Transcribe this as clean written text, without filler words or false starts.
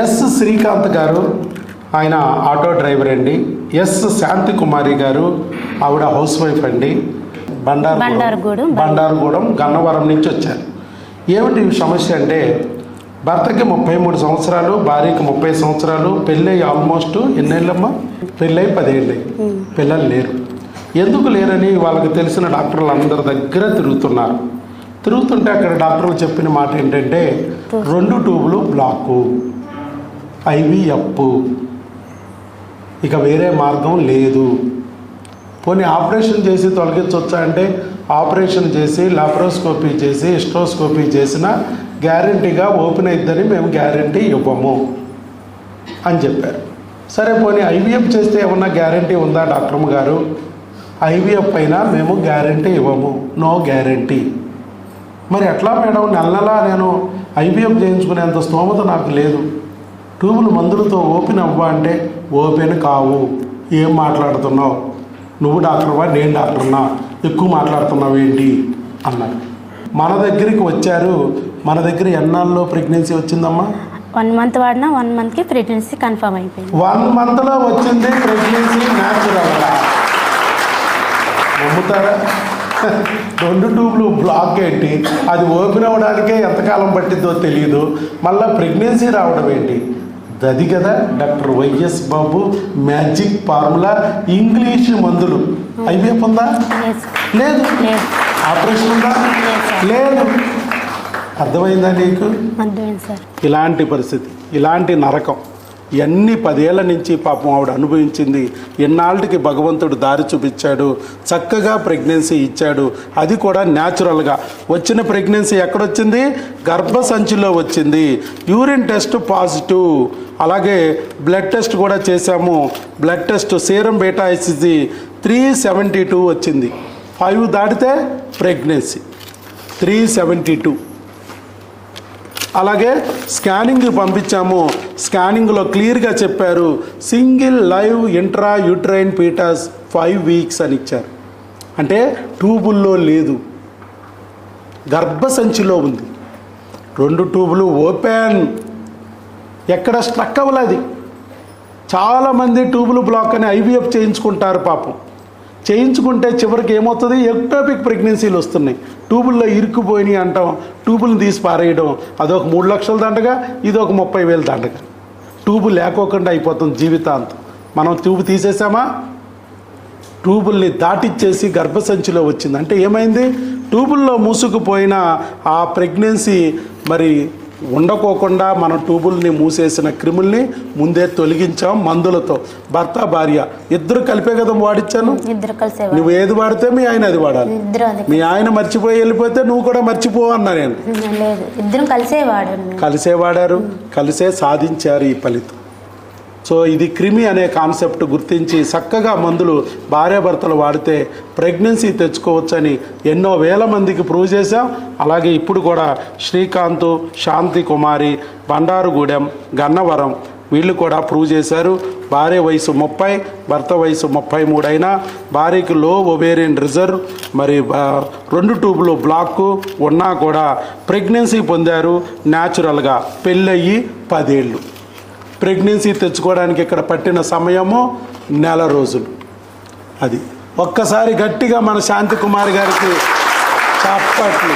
Yes Srikanth గారు, ఆయన auto driver అండి. ఎస్ శాంతి కుమారి గారు, ఆవిడ హౌస్ వైఫ్ అండి. బండారుగూడెం గన్నవరం నుంచి వచ్చారు. ఏమిటి సమస్య అంటే, భర్తకి 33 సంవత్సరాలు, భార్యకి 30 సంవత్సరాలు, పెళ్ళై ఆల్మోస్ట్ ఎన్నేళ్ళమ్మా? పెళ్ళై 10 ఏళ్ళు. పిల్లలు లేరు. ఎందుకు లేరని వాళ్ళకి తెలిసిన డాక్టర్లు అందరి దగ్గర తిరుగుతుంటే అక్కడ డాక్టర్లు చెప్పిన మాట ఏంటంటే 2 ట్యూబులు బ్లాకు, IVF, ఇక వేరే మార్గం లేదు. పోనీ ఆపరేషన్ చేసి తొలగించవచ్చా అంటే, ఆపరేషన్ చేసి లాప్రోస్కోపీ చేసి హిస్ట్రోస్కోపీ చేసిన గ్యారంటీగా ఓపెన్ అయిద్దని మేము గ్యారంటీ ఇవ్వము అని చెప్పారు. సరే, పోనీ IVF చేస్తే ఏమన్నా గ్యారంటీ ఉందా డాక్టర్ గారు? IVF అయినా మేము గ్యారంటీ ఇవ్వము, నో గ్యారంటీ. మరి ఎట్లా మేడం, నెల నేను IVF చేయించుకునేంత స్తోమత నాకు లేదు, ట్యూబులు మందులతో ఓపెన్ అవ్వ అంటే ఓపెన్ కావు. ఏం మాట్లాడుతున్నావు నువ్వు? డాక్టర్వా? నేను డాక్టర్నా? ఎక్కువ మాట్లాడుతున్నావు ఏంటి అన్నారు. మన దగ్గరికి వచ్చారు. మన దగ్గర ఎన్నాళ్ళలో ప్రెగ్నెన్సీ వచ్చిందమ్మా? 1 మంత్ వాడినా 1 మంత్కి ప్రెగ్నెన్సీ కన్ఫర్మ్ అయిపోయింది. 1 మంత్లో వచ్చింది ప్రెగ్నెన్సీ న్యాచురల్గా. నమ్ముతారా? 2 ట్యూబ్లు బ్లాక్ ఏంటి, అది ఓపెన్ అవ్వడానికే ఎంతకాలం పట్టిద్దో తెలియదు, మళ్ళీ ప్రెగ్నెన్సీ రావడం ఏంటి? అది కదా డాక్టర్ వైఎస్ బాబు మ్యాజిక్ ఫార్ములా. ఇంగ్లీష్ మందులు. IVF ఉందా? లేదు. ఆపరేషన్ ఉందా? లేదు. అర్థమైందా నీకు? ఇలాంటి పరిస్థితి, ఇలాంటి నరకం ఇవన్నీ 10 ఏళ్ల నుంచి పాపం ఆవిడ అనుభవించింది. ఎన్నాళ్ళకి భగవంతుడు దారి చూపించాడు, చక్కగా ప్రెగ్నెన్సీ ఇచ్చాడు. అది కూడా న్యాచురల్గా వచ్చిన ప్రెగ్నెన్సీ. ఎక్కడొచ్చింది? గర్భసంచిలో వచ్చింది. యూరిన్ టెస్ట్ పాజిటివ్, అలాగే బ్లడ్ టెస్ట్ కూడా చేశాము. Blood test serum beta HCG 372 వచ్చింది. 5 దాటితే ప్రెగ్నెన్సీ 372. అలాగే స్కానింగ్ పంపించాము. స్కానింగ్లో క్లియర్గా చెప్పారు, single live intra uterine foetus 5 weeks అని ఇచ్చారు. అంటే ట్యూబుల్లో లేదు, గర్భసంచిలో ఉంది. 2 ట్యూబులు ఓపెన్, ఎక్కడ స్ట్రక్ అవ్వలేదు. చాలామంది ట్యూబులు బ్లాక్ అని IVF చేయించుకుంటారు. పాపం చేయించుకుంటే చివరికి ఏమవుతుంది? ఎక్టోపిక్ ప్రెగ్నెన్సీలు వస్తున్నాయి. ట్యూబుల్లో ఇరుక్కుపోయినాయి అంటాం, ట్యూబుల్ని తీసి పారేయడం. అదొక 3 లక్షల దండగా, ఇదొక 30,000 దండగా. ట్యూబు లేకోకుండా అయిపోతుంది జీవితాంతం. మనం ట్యూబు తీసేసామా? ట్యూబుల్ని దాటిచ్చేసి గర్భసంచిలో వచ్చింది. అంటే ఏమైంది? ట్యూబుల్లో మూసుకుపోయిన ఆ ప్రెగ్నెన్సీ మరి ఉండకోకుండా మన ట్యూబుల్ని మూసేసిన క్రిముల్ని ముందే తొలగించాం మందులతో. భర్త భార్య ఇద్దరు కలిపే కదా వాడిచ్చాను. నువ్వు ఏది వాడితే మీ ఆయన అది వాడాలి. మీ ఆయన మర్చిపోయి వెళ్ళిపోతే నువ్వు కూడా మర్చిపో అన్నా నేను. కలిసే వాడారు, కలిసే సాధించారు ఈ ఫలితం. సో ఇది క్రిమి అనే కాన్సెప్ట్ గుర్తించి చక్కగా మందులు భార్యాభర్తలు వాడితే ప్రెగ్నెన్సీ తెచ్చుకోవచ్చని ఎన్నో వేల మందికి ప్రూవ్ చేశాం. అలాగే ఇప్పుడు కూడా శ్రీకాంత్, శాంతి కుమారి, బండారుగూడెం, గన్నవరం వీళ్ళు కూడా ప్రూవ్ చేశారు. భార్య వయసు 30, భర్త వయసు 33 అయినా భార్యకి లో ఒవేరియన్ రిజర్వ్, మరి 2 ట్యూబులు బ్లాక్ ఉన్నా కూడా ప్రెగ్నెన్సీ పొందారు న్యాచురల్గా. పెళ్ళయ్యి 10 ఏళ్ళు. ప్రెగ్నెన్సీ తెచ్చుకోవడానికి ఇక్కడ పట్టిన సమయము 1 నెల రోజులు. అది ఒక్కసారి గట్టిగా మన శాంతి కుమార్ గారికి చప్పట్లు.